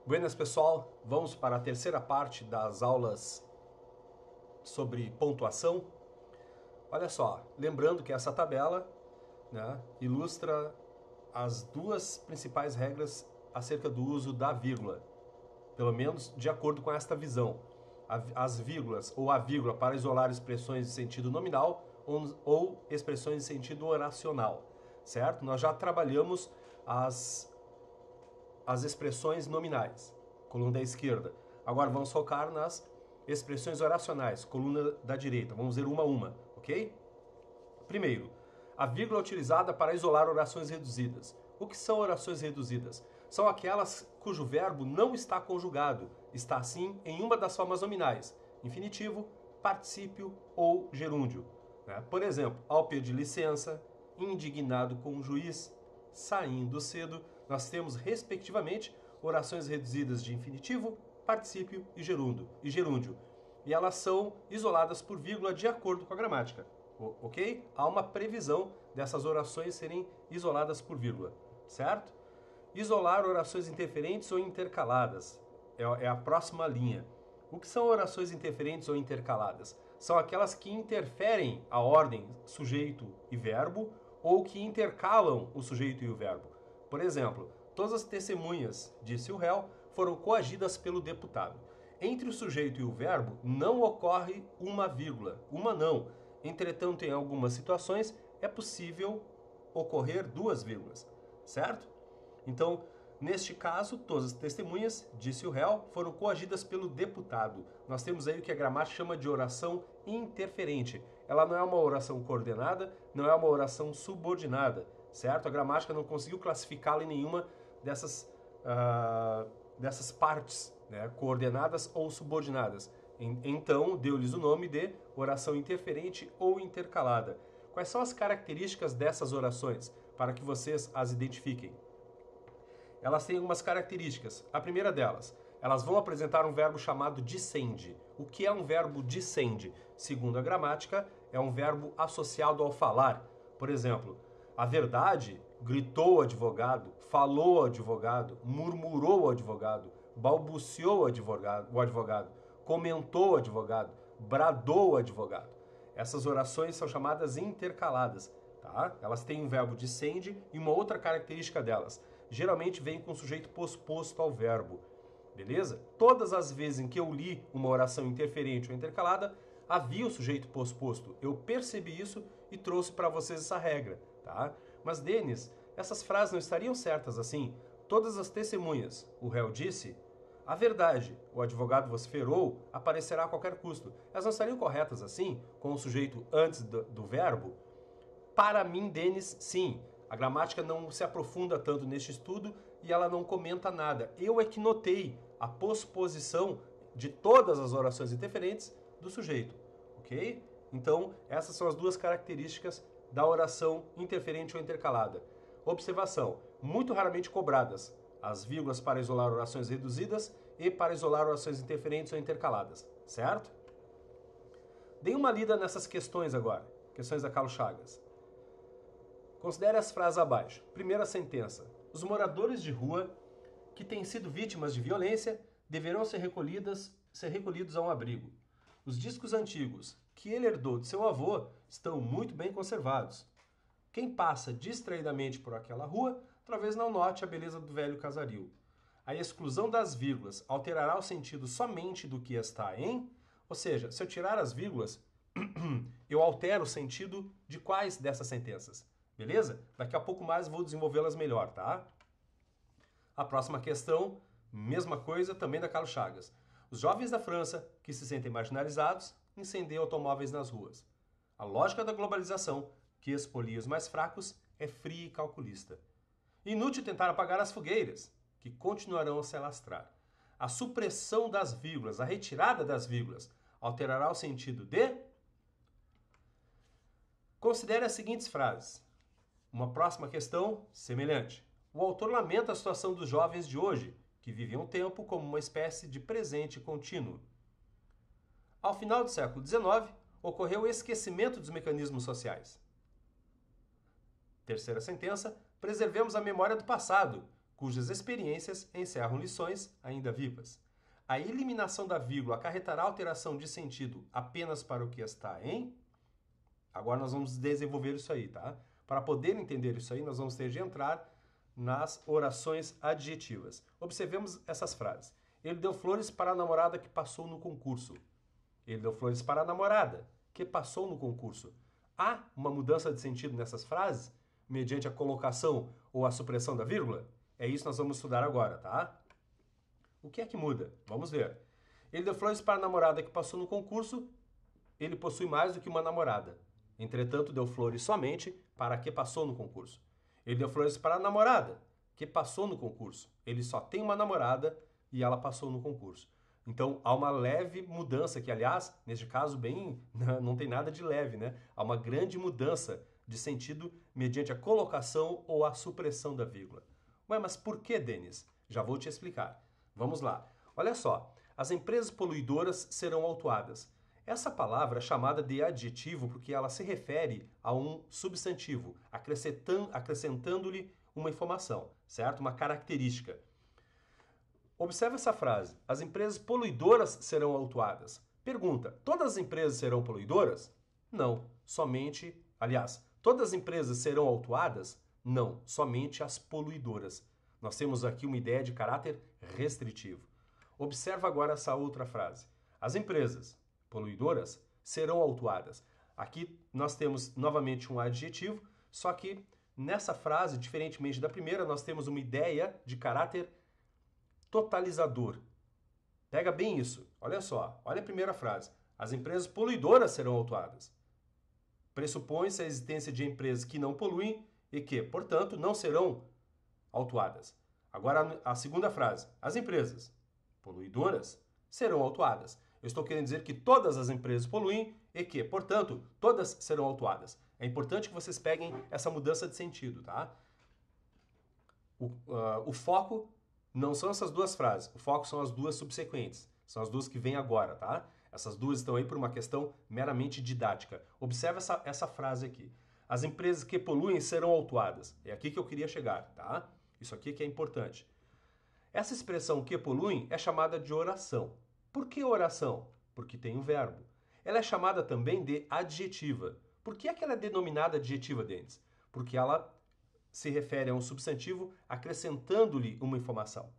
Buenas, pessoal, vamos para a terceira parte das aulas sobre pontuação. Olha só, lembrando que essa tabela, né, ilustra as duas principais regras acerca do uso da vírgula, pelo menos de acordo com esta visão. As vírgulas ou a vírgula para isolar expressões de sentido nominal ou expressões de sentido oracional, certo? Nós já trabalhamos as expressões nominais, coluna da esquerda. Agora vamos focar nas expressões oracionais, coluna da direita. Vamos ver uma a uma, ok? Primeiro, a vírgula é utilizada para isolar orações reduzidas. O que são orações reduzidas? São aquelas cujo verbo não está conjugado, está sim em uma das formas nominais, infinitivo, particípio ou gerúndio. Por exemplo, ao pedir licença, indignado com o juiz, saindo cedo, nós temos, respectivamente, orações reduzidas de infinitivo, particípio e gerúndio. E elas são isoladas por vírgula de acordo com a gramática. Ok? Há uma previsão dessas orações serem isoladas por vírgula, certo? Isolar orações interferentes ou intercaladas é a próxima linha. O que são orações interferentes ou intercaladas? São aquelas que interferem a ordem sujeito e verbo ou que intercalam o sujeito e o verbo. Por exemplo, todas as testemunhas, disse o réu, foram coagidas pelo deputado. Entre o sujeito e o verbo não ocorre uma vírgula, uma não. Entretanto, em algumas situações é possível ocorrer duas vírgulas, certo? Então, neste caso, todas as testemunhas, disse o réu, foram coagidas pelo deputado. Nós temos aí o que a gramática chama de oração interferente. Ela não é uma oração coordenada, não é uma oração subordinada, certo? A gramática não conseguiu classificá-la em nenhuma dessas partes, né, coordenadas ou subordinadas. Então, deu-lhes o nome de oração interferente ou intercalada. Quais são as características dessas orações, para que vocês as identifiquem? Elas têm algumas características. A primeira delas, elas vão apresentar um verbo chamado dissende. O que é um verbo dissende? Segundo a gramática, é um verbo associado ao falar. Por exemplo, a verdade, gritou o advogado, falou o advogado, murmurou o advogado, balbuciou o advogado, comentou o advogado, bradou o advogado. Essas orações são chamadas intercaladas, tá? Elas têm um verbo dissende e uma outra característica delas. Geralmente vem com o sujeito posposto ao verbo, beleza? Todas as vezes em que eu li uma oração interferente ou intercalada, havia o sujeito posposto. Eu percebi isso e trouxe para vocês essa regra, tá? Mas, Denis, essas frases não estariam certas assim? Todas as testemunhas, o réu disse, a verdade, o advogado vociferou, aparecerá a qualquer custo. Elas não estariam corretas assim, com o sujeito antes do verbo? Para mim, Denis, sim. A gramática não se aprofunda tanto neste estudo e ela não comenta nada. Eu é que notei a posposição de todas as orações interferentes do sujeito, ok? Então, essas são as duas características da oração interferente ou intercalada. Observação, muito raramente cobradas, as vírgulas para isolar orações reduzidas e para isolar orações interferentes ou intercaladas, certo? Dê uma lida nessas questões agora, questões da Carlos Chagas. Considere as frases abaixo. Primeira sentença. Os moradores de rua que têm sido vítimas de violência deverão ser recolhidos a um abrigo. Os discos antigos que ele herdou de seu avô estão muito bem conservados. Quem passa distraidamente por aquela rua talvez não note a beleza do velho casario. A exclusão das vírgulas alterará o sentido somente do que está em? Ou seja, se eu tirar as vírgulas, eu altero o sentido de quais dessas sentenças? Beleza? Daqui a pouco mais vou desenvolvê-las melhor, tá? A próxima questão, mesma coisa, também da Carlos Chagas. Os jovens da França, que se sentem marginalizados, incendeiam automóveis nas ruas. A lógica da globalização, que expolia os mais fracos, é fria e calculista. Inútil tentar apagar as fogueiras, que continuarão a se alastrar. A supressão das vírgulas, a retirada das vírgulas, alterará o sentido de... Considere as seguintes frases. Uma próxima questão semelhante. O autor lamenta a situação dos jovens de hoje, que vivem o tempo como uma espécie de presente contínuo. Ao final do século XIX, ocorreu o esquecimento dos mecanismos sociais. Terceira sentença, preservemos a memória do passado, cujas experiências encerram lições ainda vivas. A eliminação da vírgula acarretará alteração de sentido apenas para o que está em... Agora nós vamos desenvolver isso aí, tá? Para poder entender isso aí, nós vamos ter de entrar nas orações adjetivas. Observemos essas frases. Ele deu flores para a namorada que passou no concurso. Ele deu flores para a namorada que passou no concurso. Há uma mudança de sentido nessas frases, mediante a colocação ou a supressão da vírgula? É isso que nós vamos estudar agora, tá? O que é que muda? Vamos ver. Ele deu flores para a namorada que passou no concurso. Ele possui mais do que uma namorada. Entretanto, deu flores somente para a que passou no concurso. Ele deu flores para a namorada que passou no concurso. Ele só tem uma namorada e ela passou no concurso. Então, há uma leve mudança, que, aliás, neste caso, bem, não tem nada de leve, né? Há uma grande mudança de sentido mediante a colocação ou a supressão da vírgula. Ué, mas por que, Denis? Já vou te explicar. Vamos lá. Olha só. As empresas poluidoras serão autuadas. Essa palavra é chamada de adjetivo porque ela se refere a um substantivo, acrescentando-lhe uma informação, certo? Uma característica. Observe essa frase. As empresas poluidoras serão autuadas. Pergunta, todas as empresas serão poluidoras? Não, somente... Aliás, todas as empresas serão autuadas? Não, somente as poluidoras. Nós temos aqui uma ideia de caráter restritivo. Observa agora essa outra frase. As empresas poluidoras serão autuadas. Aqui nós temos novamente um adjetivo, só que nessa frase, diferentemente da primeira, nós temos uma ideia de caráter totalizador. Pega bem isso. Olha só, olha a primeira frase. As empresas poluidoras serão autuadas. Pressupõe-se a existência de empresas que não poluem e que, portanto, não serão autuadas. Agora a segunda frase. As empresas poluidoras serão autuadas. Eu estou querendo dizer que todas as empresas poluem e que, portanto, todas serão autuadas. É importante que vocês peguem essa mudança de sentido, tá? O foco não são essas duas frases. O foco são as duas subsequentes. São as duas que vêm agora, tá? Essas duas estão aí por uma questão meramente didática. Observe essa frase aqui. As empresas que poluem serão autuadas. É aqui que eu queria chegar, tá? Isso aqui que é importante. Essa expressão que poluem é chamada de oração. Por que oração? Porque tem um verbo. Ela é chamada também de adjetiva. Por que é que ela é denominada adjetiva, Denis? Porque ela se refere a um substantivo acrescentando-lhe uma informação.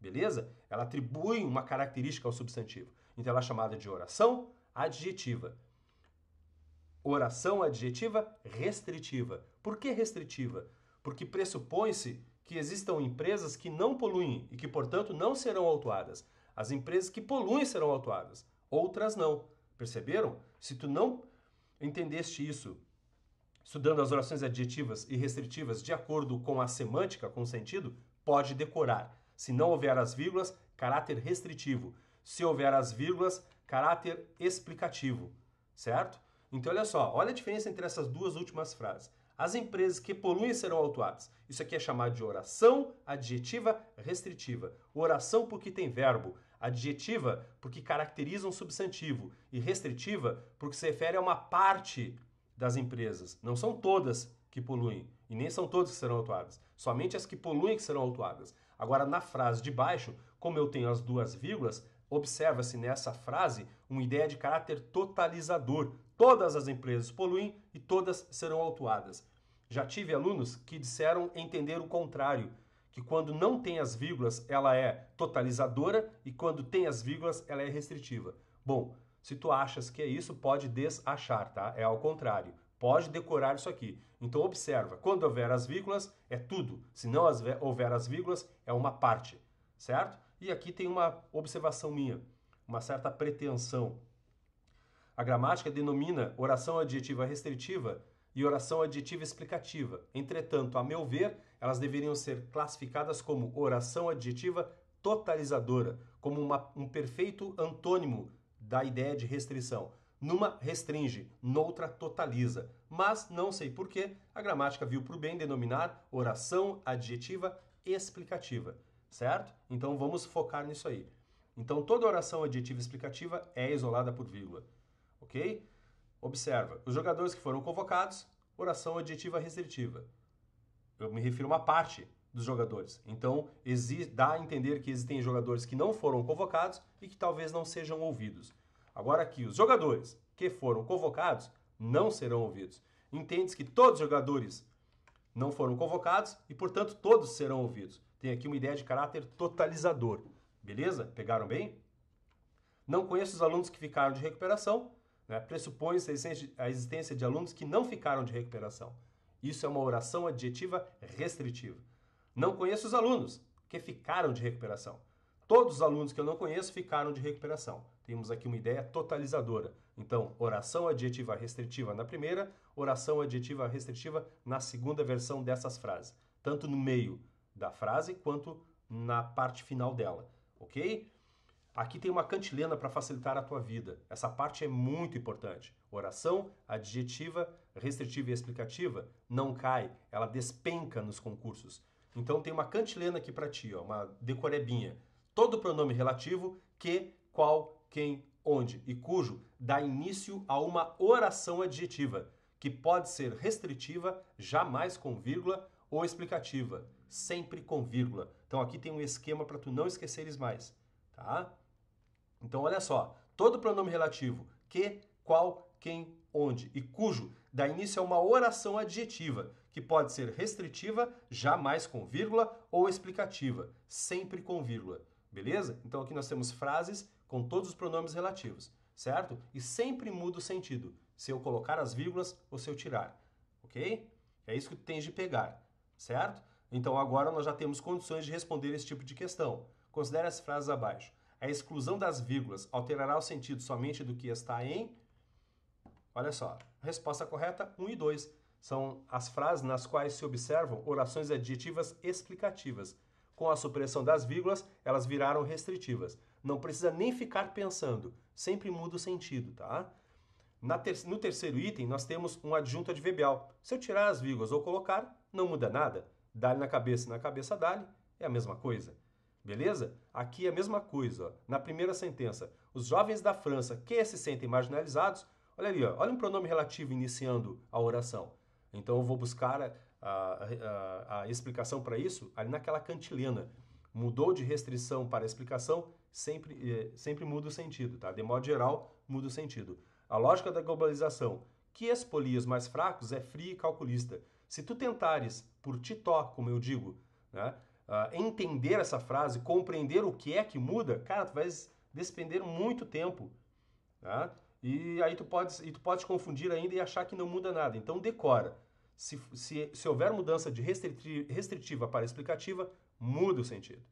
Beleza? Ela atribui uma característica ao substantivo. Então ela é chamada de oração adjetiva. Oração adjetiva restritiva. Por que restritiva? Porque pressupõe-se que existam empresas que não poluem e que, portanto, não serão autuadas. As empresas que poluem serão autuadas, outras não. Perceberam? Se tu não entendeste isso estudando as orações adjetivas e restritivas de acordo com a semântica, com o sentido, pode decorar. Se não houver as vírgulas, caráter restritivo. Se houver as vírgulas, caráter explicativo. Certo? Então, olha só, olha a diferença entre essas duas últimas frases. As empresas que poluem serão autuadas. Isso aqui é chamado de oração adjetiva restritiva. Oração porque tem verbo. Adjetiva porque caracteriza um substantivo. E restritiva porque se refere a uma parte das empresas. Não são todas que poluem. E nem são todas que serão autuadas. Somente as que poluem que serão autuadas. Agora, na frase de baixo, como eu tenho as duas vírgulas, observa-se nessa frase uma ideia de caráter totalizador. Todas as empresas poluem e todas serão autuadas. Já tive alunos que disseram entender o contrário, que quando não tem as vírgulas, ela é totalizadora e quando tem as vírgulas, ela é restritiva. Bom, se tu achas que é isso, pode desachar, tá? É ao contrário. Pode decorar isso aqui. Então observa, quando houver as vírgulas, é tudo. Se não houver as vírgulas, é uma parte, certo? E aqui tem uma observação minha, uma certa pretensão. A gramática denomina oração adjetiva restritiva e oração adjetiva explicativa. Entretanto, a meu ver, elas deveriam ser classificadas como oração adjetiva totalizadora, como um perfeito antônimo da ideia de restrição. Numa restringe, noutra totaliza. Mas, não sei porquê, a gramática viu por bem denominar oração adjetiva explicativa. Certo? Então vamos focar nisso aí. Então toda oração adjetiva explicativa é isolada por vírgula. Ok? Observa, os jogadores que foram convocados, oração adjetiva restritiva. Eu me refiro a uma parte dos jogadores. Então, dá a entender que existem jogadores que não foram convocados e que talvez não sejam ouvidos. Agora aqui, os jogadores que foram convocados não serão ouvidos. Entende-se que todos os jogadores não foram convocados e, portanto, todos serão ouvidos. Tem aqui uma ideia de caráter totalizador. Beleza? Pegaram bem? Não conheço os alunos que ficaram de recuperação, né? Pressupõe-se a existência de alunos que não ficaram de recuperação. Isso é uma oração adjetiva restritiva. Não conheço os alunos que ficaram de recuperação. Todos os alunos que eu não conheço ficaram de recuperação. Temos aqui uma ideia totalizadora. Então, oração adjetiva restritiva na primeira, oração adjetiva restritiva na segunda versão dessas frases. Tanto no meio da frase quanto na parte final dela. Ok? Aqui tem uma cantilena para facilitar a tua vida. Essa parte é muito importante. Oração adjetiva restritiva e explicativa não cai, ela despenca nos concursos. Então tem uma cantilena aqui para ti, ó, uma decorebinha. Todo pronome relativo que, qual, quem, onde e cujo dá início a uma oração adjetiva, que pode ser restritiva, jamais com vírgula, ou explicativa, sempre com vírgula. Então aqui tem um esquema para tu não esqueceres mais, tá? Então olha só, todo pronome relativo que, qual, quem, onde e cujo dá início a uma oração adjetiva, que pode ser restritiva, jamais com vírgula, ou explicativa, sempre com vírgula. Beleza? Então aqui nós temos frases com todos os pronomes relativos, certo? E sempre muda o sentido, se eu colocar as vírgulas ou se eu tirar, ok? É isso que tu tens de pegar, certo? Então agora nós já temos condições de responder esse tipo de questão. Considere as frases abaixo. A exclusão das vírgulas alterará o sentido somente do que está em... Olha só, resposta correta 1 e 2. São as frases nas quais se observam orações adjetivas explicativas. Com a supressão das vírgulas, elas viraram restritivas. Não precisa nem ficar pensando, sempre muda o sentido, tá? No terceiro item, nós temos um adjunto adverbial. Se eu tirar as vírgulas ou colocar, não muda nada. Dá-lhe na cabeça dá-lhe, é a mesma coisa. Beleza? Aqui é a mesma coisa. Ó. Na primeira sentença, os jovens da França que se sentem marginalizados, olha ali, ó, olha um pronome relativo iniciando a oração. Então eu vou buscar a explicação para isso ali naquela cantilena. Mudou de restrição para explicação, sempre muda o sentido, tá? De modo geral, muda o sentido. A lógica da globalização, que expolia os mais fracos, é fria e calculista. Se tu tentares, por titó, como eu digo, né, entender essa frase, compreender o que é que muda, cara, tu vai despender muito tempo, tá? E aí tu pode confundir ainda e achar que não muda nada. Então decora. Se houver mudança de restritiva para explicativa, muda o sentido.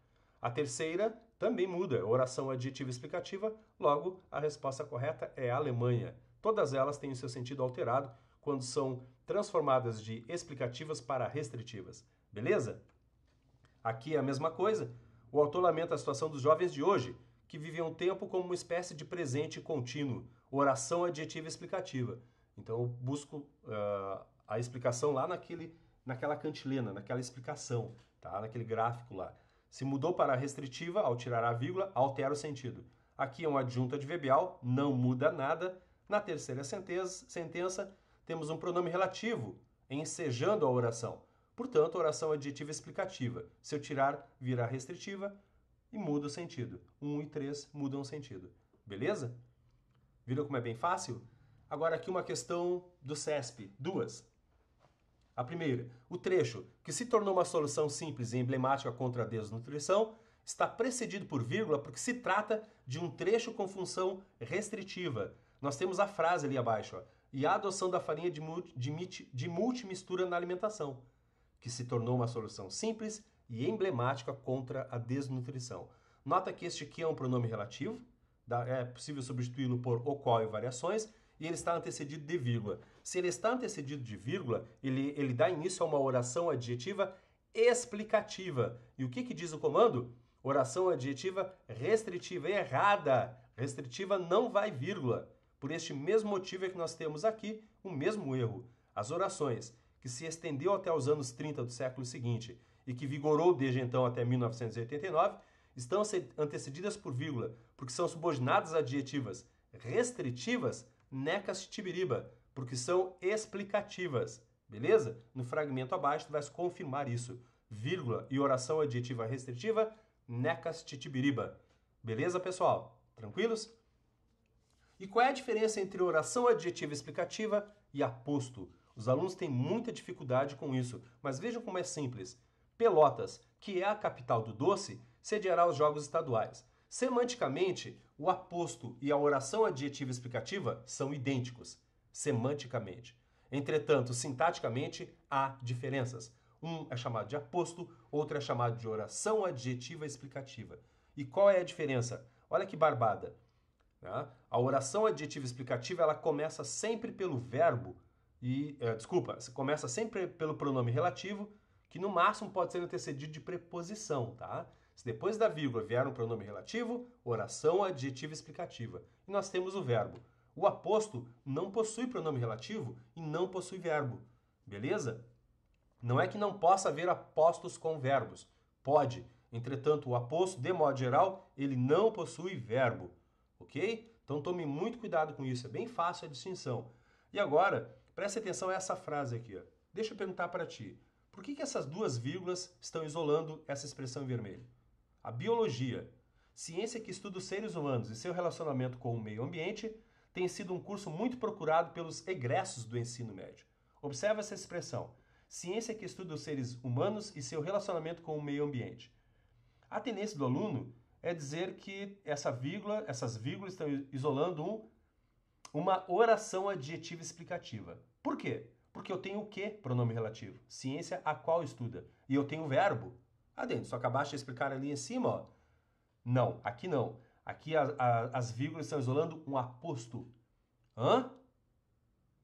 A terceira também muda, oração adjetiva explicativa, logo a resposta correta é Alemanha. Todas elas têm o seu sentido alterado quando são transformadas de explicativas para restritivas. Beleza? Aqui é a mesma coisa. O autor lamenta a situação dos jovens de hoje, que vivem um tempo como uma espécie de presente contínuo, oração adjetiva explicativa. Então eu busco a explicação lá naquela cantilena, naquela explicação, tá? Naquele gráfico lá. Se mudou para a restritiva, ao tirar a vírgula, altera o sentido. Aqui é um adjunto adverbial, não muda nada. Na terceira sentença, temos um pronome relativo, ensejando a oração. Portanto, oração adjetiva explicativa. Se eu tirar, vira restritiva e muda o sentido. 1 e 3 mudam o sentido. Beleza? Viram como é bem fácil? Agora aqui uma questão do CESP, duas. A primeira, o trecho, que se tornou uma solução simples e emblemática contra a desnutrição, está precedido por vírgula porque se trata de um trecho com função restritiva. Nós temos a frase ali abaixo, ó, e a adoção da farinha de multimistura na alimentação, que se tornou uma solução simples e emblemática contra a desnutrição. Nota que este aqui é um pronome relativo, é possível substituí-lo por o qual e variações, e ele está antecedido de vírgula. Se ele está antecedido de vírgula, ele dá início a uma oração adjetiva explicativa. E o que diz o comando? Oração adjetiva restritiva. Errada! Restritiva não vai vírgula. Por este mesmo motivo é que nós temos aqui o mesmo erro. As orações, que se estendeu até os anos 30 do século seguinte e que vigorou desde então até 1989, estão antecedidas por vírgula, porque são subordinadas adjetivas restritivas necas tibiriba, porque são explicativas, beleza? No fragmento abaixo tu vais confirmar isso. vírgula e oração adjetiva restritiva, necas titibiriba. Beleza, pessoal? Tranquilos? E qual é a diferença entre oração adjetiva explicativa e aposto? Os alunos têm muita dificuldade com isso, mas vejam como é simples. Pelotas, que é a capital do doce, sediará os Jogos Estaduais. Semanticamente, o aposto e a oração adjetiva explicativa são idênticos, semanticamente. Entretanto, sintaticamente, há diferenças. Um é chamado de aposto, outro é chamado de oração adjetiva explicativa. E qual é a diferença? Olha que barbada. A oração adjetiva explicativa ela começa sempre pelo verbo começa sempre pelo pronome relativo, que no máximo pode ser antecedido de preposição, tá? Se depois da vírgula vier um pronome relativo, oração adjetiva explicativa. E nós temos o verbo. O aposto não possui pronome relativo e não possui verbo, beleza? Não é que não possa haver apostos com verbos. Pode. Entretanto, o aposto, de modo geral, ele não possui verbo. Ok? Então tome muito cuidado com isso, é bem fácil a distinção. E agora, preste atenção a essa frase aqui. Ó. Deixa eu perguntar para ti, por que essas duas vírgulas estão isolando essa expressão em vermelho? A biologia, ciência que estuda os seres humanos e seu relacionamento com o meio ambiente, tem sido um curso muito procurado pelos egressos do ensino médio. Observe essa expressão, ciência que estuda os seres humanos e seu relacionamento com o meio ambiente. A tendência do aluno é dizer que essas vírgulas estão isolando uma oração adjetiva explicativa. Por quê? Porque eu tenho o que pronome relativo? Ciência a qual estuda. E eu tenho o verbo. Dentro, só acabaste de explicar ali em cima, ó. Não, aqui não. Aqui as vírgulas estão isolando um aposto. Hã?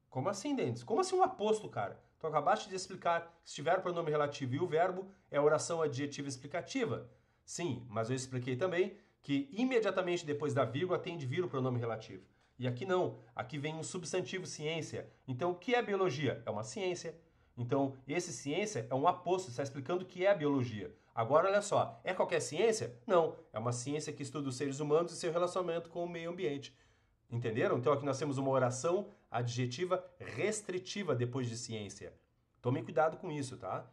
Como assim, Dentes? Como assim um aposto, cara? Tu acabaste de explicar que se tiver o pronome relativo e o verbo, é oração adjetiva explicativa. Sim, mas eu expliquei também que imediatamente depois da vírgula tem de vir o pronome relativo. E aqui não, aqui vem um substantivo ciência. Então, o que é biologia? É uma ciência. Então, esse ciência é um aposto, está explicando o que é a biologia. Agora, olha só, é qualquer ciência? Não, é uma ciência que estuda os seres humanos e seu relacionamento com o meio ambiente. Entenderam? Então, aqui nós temos uma oração adjetiva restritiva depois de ciência. Tomem cuidado com isso, tá?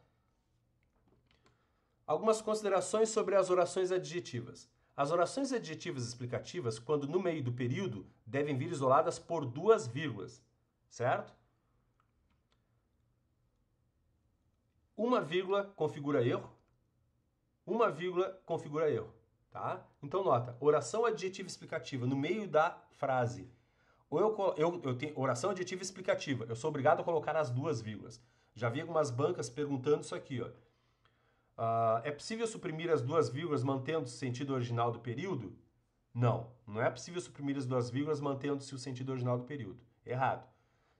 Algumas considerações sobre as orações adjetivas. As orações adjetivas explicativas, quando no meio do período, devem vir isoladas por duas vírgulas, certo? Uma vírgula configura erro, uma vírgula configura erro, tá? Então nota, oração adjetiva explicativa no meio da frase. Eu tenho oração adjetiva explicativa, eu sou obrigado a colocar as duas vírgulas. Já vi algumas bancas perguntando isso aqui, ó. É possível suprimir as duas vírgulas mantendo o sentido original do período? Não, não é possível suprimir as duas vírgulas mantendo-se o sentido original do período. Errado.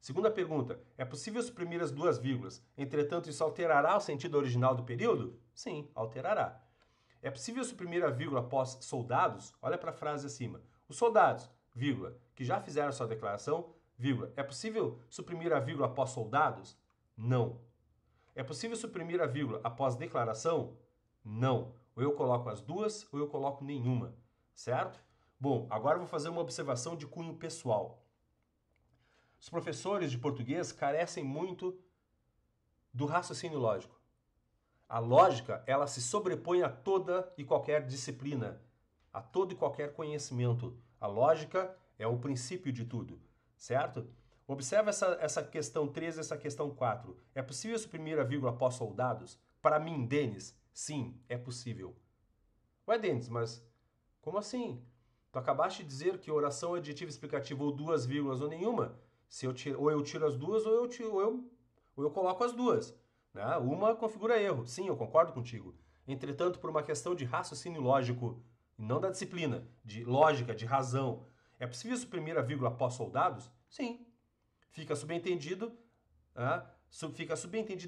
Segunda pergunta, é possível suprimir as duas vírgulas, entretanto isso alterará o sentido original do período? Sim, alterará. É possível suprimir a vírgula após soldados? Olha para a frase acima. Os soldados, vírgula, que já fizeram sua declaração, vírgula, é possível suprimir a vírgula após soldados? Não. É possível suprimir a vírgula após declaração? Não. Ou eu coloco as duas ou eu coloco nenhuma, certo? Bom, agora eu vou fazer uma observação de cunho pessoal. Os professores de português carecem muito do raciocínio lógico. A lógica, ela se sobrepõe a toda e qualquer disciplina, a todo e qualquer conhecimento. A lógica é o princípio de tudo, certo? Observe essa questão 3 e essa questão 4. É possível suprimir a vírgula após soldados? Para mim, Denis, sim, é possível. Ué, Denis, mas como assim? Tu acabaste de dizer que oração adjetiva explicativa ou duas vírgulas ou nenhuma? Ou eu tiro as duas ou eu coloco as duas. Né? Uma configura erro. Sim, eu concordo contigo. Entretanto, por uma questão de raciocínio lógico, e não da disciplina, de lógica, de razão, é possível suprimir a vírgula após soldados? Sim. Fica subentendida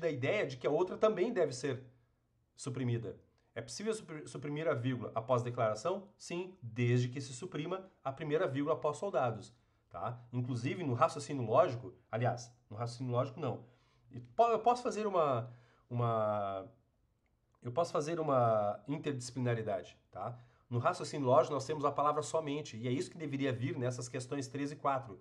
a ideia de que a outra também deve ser suprimida. É possível suprimir a vírgula após declaração? Sim, desde que se suprima a primeira vírgula após soldados. Tá? Inclusive, no raciocínio lógico, aliás, no raciocínio lógico não. Eu posso fazer uma interdisciplinaridade. Tá? No raciocínio lógico, nós temos a palavra somente, e é isso que deveria vir nessas questões 3 e 4.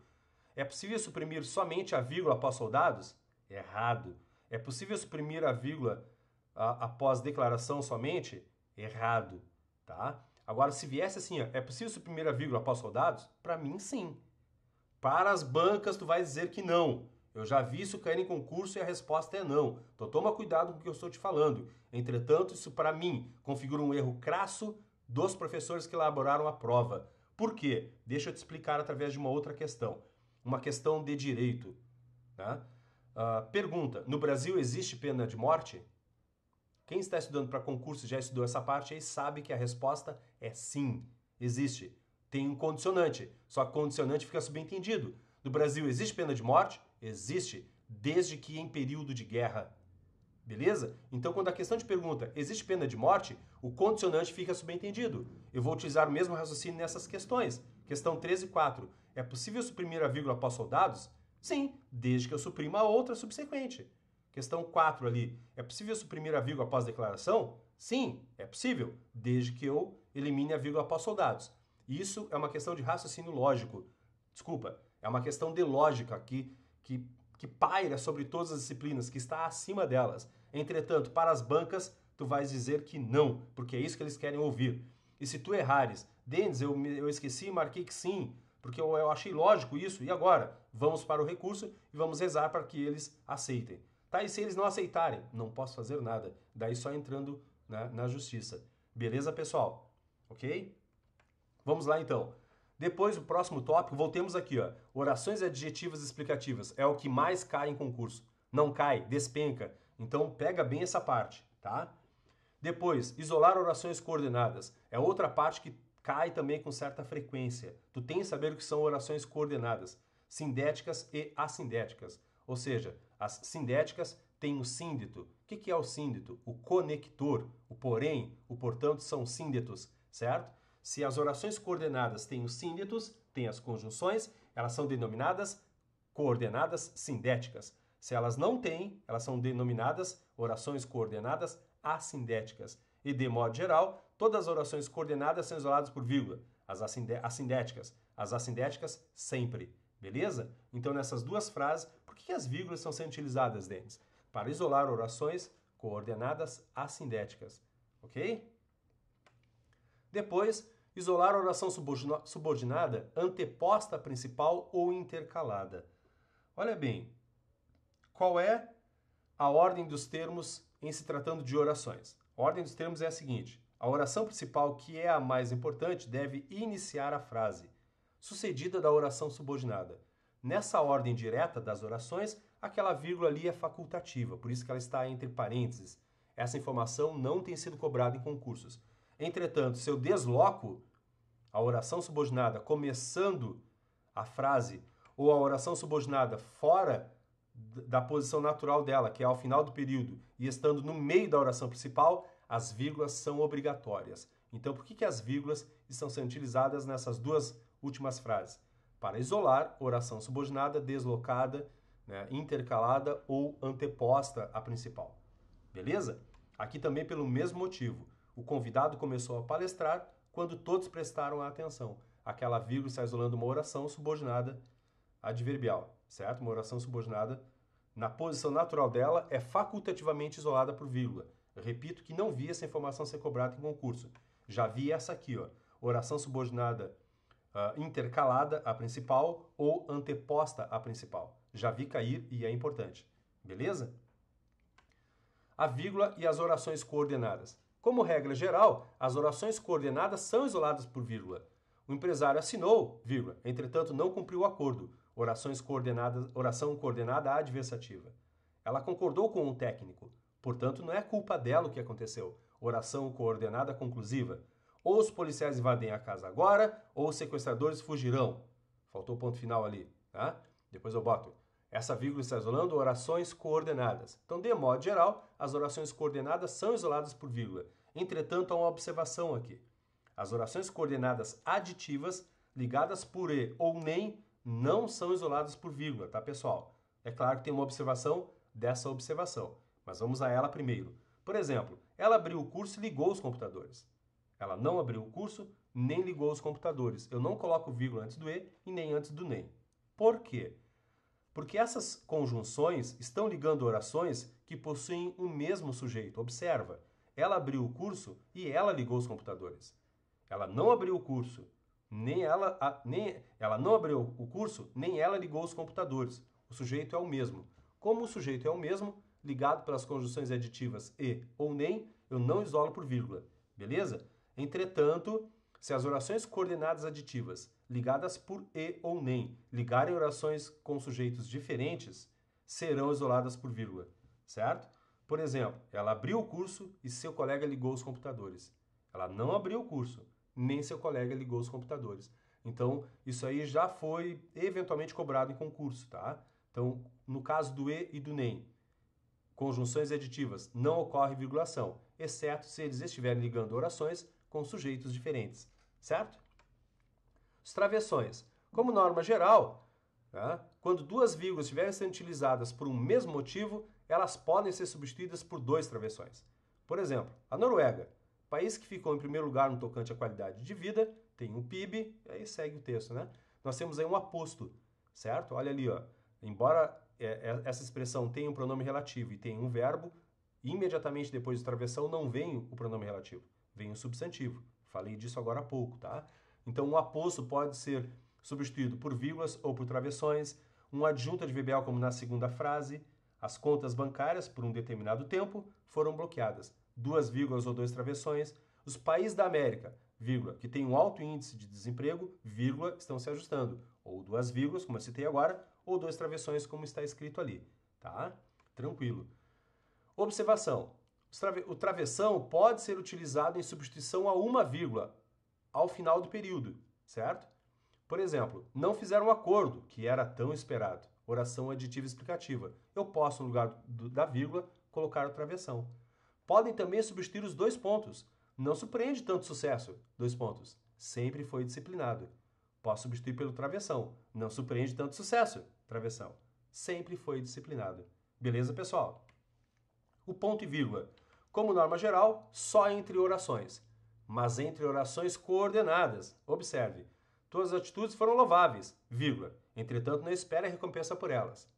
É possível suprimir somente a vírgula após soldados? Errado. É possível suprimir a vírgula após declaração somente, errado, tá? Agora, se viesse assim, ó, é possível suprimir a vírgula após soldados? Para mim, sim. Para as bancas, tu vai dizer que não. Eu já vi isso cair em concurso e a resposta é não. Então toma cuidado com o que eu estou te falando. Entretanto, isso para mim configura um erro crasso dos professores que elaboraram a prova. Por quê? Deixa eu te explicar através de uma outra questão. Uma questão de direito. Tá? Pergunta, no Brasil existe pena de morte? Quem está estudando para concurso e já estudou essa parte aí sabe que a resposta é sim, existe. Tem um condicionante, só que o condicionante fica subentendido. No Brasil existe pena de morte? Existe, desde que em período de guerra. Beleza? Então, quando a questão te pergunta, existe pena de morte? O condicionante fica subentendido. Eu vou utilizar o mesmo raciocínio nessas questões. Questão 13 e 4. É possível suprimir a vírgula após soldados? Sim, desde que eu suprima a outra subsequente. Questão 4 ali. É possível suprimir a vírgula após declaração? Sim, é possível, desde que eu elimine a vírgula após soldados. Isso é uma questão de raciocínio lógico. Desculpa, é uma questão de lógica que paira sobre todas as disciplinas, que está acima delas. Entretanto, para as bancas, tu vais dizer que não, porque é isso que eles querem ouvir. E se tu errares, Denis, eu esqueci e marquei que sim, porque eu achei lógico isso, e agora? Vamos para o recurso e vamos rezar para que eles aceitem. Tá, e se eles não aceitarem? Não posso fazer nada. Daí só entrando na justiça. Beleza, pessoal? Ok? Vamos lá, então. Depois, o próximo tópico, voltemos aqui, ó. Orações adjetivas explicativas. É o que mais cai em concurso. Não cai, despenca. Então, pega bem essa parte, tá? Depois, isolar orações coordenadas. É outra parte que cai também com certa frequência. Tu tem que saber o que são orações coordenadas. Sindéticas e assindéticas. Ou seja, as sindéticas têm o síndito. O que é o síndito? O conector. O porém, o portanto, são síndetos, certo? Se as orações coordenadas têm os síndetos, têm as conjunções, elas são denominadas coordenadas sindéticas. Se elas não têm, elas são denominadas orações coordenadas assindéticas. E, de modo geral, todas as orações coordenadas são isoladas por vírgula. As assindéticas sempre. Beleza? Então, nessas duas frases, por que as vírgulas estão sendo utilizadas, Denis? Para isolar orações coordenadas assindéticas. Ok? Depois, isolar a oração subordinada anteposta à principal ou intercalada. Olha bem, qual é a ordem dos termos em se tratando de orações? A ordem dos termos é a seguinte: a oração principal, que é a mais importante, deve iniciar a frase, sucedida da oração subordinada. Nessa ordem direta das orações, aquela vírgula ali é facultativa, por isso que ela está entre parênteses. Essa informação não tem sido cobrada em concursos. Entretanto, se eu desloco a oração subordinada começando a frase ou a oração subordinada fora da posição natural dela, que é ao final do período, e estando no meio da oração principal, as vírgulas são obrigatórias. Então, por que as vírgulas estão sendo utilizadas nessas duas últimas frases? Para isolar oração subordinada deslocada, intercalada ou anteposta à principal. Beleza? Aqui também pelo mesmo motivo. O convidado começou a palestrar quando todos prestaram atenção. Aquela vírgula está isolando uma oração subordinada adverbial, certo? Uma oração subordinada, na posição natural dela, é facultativamente isolada por vírgula. Eu repito que não vi essa informação ser cobrada em concurso. Já vi essa aqui, ó. Oração subordinada intercalada à principal ou anteposta à principal. Já vi cair e é importante. Beleza? A vírgula e as orações coordenadas. Como regra geral, as orações coordenadas são isoladas por vírgula. O empresário assinou, vírgula, entretanto não cumpriu o acordo. Oração coordenada adversativa. Ela concordou com um técnico, portanto não é culpa dela o que aconteceu. Oração coordenada conclusiva. Ou os policiais invadem a casa agora, ou os sequestradores fugirão. Faltou o ponto final ali, tá? Depois eu boto. Essa vírgula está isolando orações coordenadas. Então, de modo geral, as orações coordenadas são isoladas por vírgula. Entretanto, há uma observação aqui. As orações coordenadas aditivas, ligadas por e ou nem, não são isoladas por vírgula, tá, pessoal? É claro que tem uma observação dessa observação, mas vamos a ela primeiro. Por exemplo, ela abriu o curso e ligou os computadores. Ela não abriu o curso, nem ligou os computadores. Eu não coloco vírgula antes do e nem antes do nem. Por quê? Porque essas conjunções estão ligando orações que possuem o mesmo sujeito. Observa, ela abriu o curso e ela ligou os computadores. Ela não abriu o curso, nem ela não abriu o curso, nem ela ligou os computadores. O sujeito é o mesmo. Como o sujeito é o mesmo, ligado pelas conjunções aditivas e ou nem, eu não isolo por vírgula. Beleza? Entretanto, se as orações coordenadas aditivas, ligadas por e ou nem, ligarem orações com sujeitos diferentes, serão isoladas por vírgula, certo? Por exemplo, ela abriu o curso e seu colega ligou os computadores. Ela não abriu o curso, nem seu colega ligou os computadores. Então, isso aí já foi eventualmente cobrado em concurso, tá? Então, no caso do e e do nem, conjunções aditivas, não ocorre vírgulação, exceto se eles estiverem ligando orações com sujeitos diferentes, certo? Os travessões. Como norma geral, tá? Quando duas vírgulas estiverem sendo utilizadas por um mesmo motivo, elas podem ser substituídas por dois travessões. Por exemplo, a Noruega, país que ficou em primeiro lugar no tocante à qualidade de vida, tem um PIB, aí segue o texto, né? Nós temos aí um aposto, certo? Olha ali, ó. Embora essa expressão tenha um pronome relativo e tenha um verbo, imediatamente depois de travessão não vem o pronome relativo, vem o substantivo. Falei disso agora há pouco, tá? Então, um aposto pode ser substituído por vírgulas ou por travessões, um adjunto adverbial como na segunda frase, as contas bancárias, por um determinado tempo, foram bloqueadas. Duas vírgulas ou dois travessões. Os países da América, vírgula, que tem um alto índice de desemprego, vírgula, estão se ajustando. Ou duas vírgulas, como eu citei agora, ou dois travessões, como está escrito ali. Tá? Tranquilo. Observação. O travessão pode ser utilizado em substituição a uma vírgula ao final do período, certo? Por exemplo, não fizeram um acordo, que era tão esperado. Oração aditiva explicativa. Eu posso, no lugar da vírgula, colocar o travessão. Podem também substituir os dois pontos. Não surpreende tanto sucesso. Dois pontos. Sempre foi disciplinado. Posso substituir pelo travessão. Não surpreende tanto sucesso. Travessão. Sempre foi disciplinado. Beleza, pessoal? O ponto e vírgula. Como norma geral, só entre orações. Mas entre orações coordenadas. Observe. Tuas atitudes foram louváveis, vírgula. Entretanto, não espere a recompensa por elas.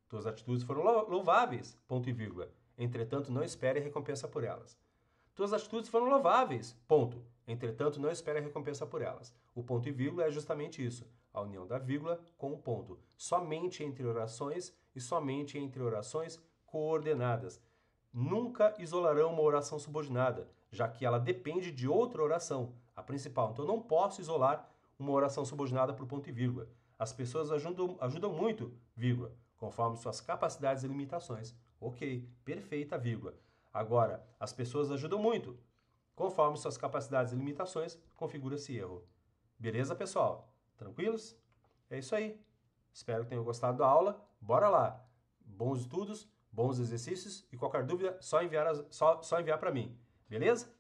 Tuas atitudes foram louváveis, ponto e vírgula. Entretanto, não espere a recompensa por elas. Tuas atitudes foram louváveis, ponto. Entretanto, não espere a recompensa por elas. O ponto e vírgula é justamente isso, a união da vírgula com o ponto. Somente entre orações e somente entre orações coordenadas. Nunca isolarão uma oração subordinada, já que ela depende de outra oração, a principal. Então, eu não posso isolar uma oração subordinada por ponto e vírgula. As pessoas ajudam muito, vírgula, conforme suas capacidades e limitações. Ok, perfeita, vírgula. Agora, as pessoas ajudam muito, conforme suas capacidades e limitações, configura-se erro. Beleza, pessoal? Tranquilos? É isso aí. Espero que tenham gostado da aula. Bora lá! Bons estudos, bons exercícios e qualquer dúvida, só enviar para mim. Beleza?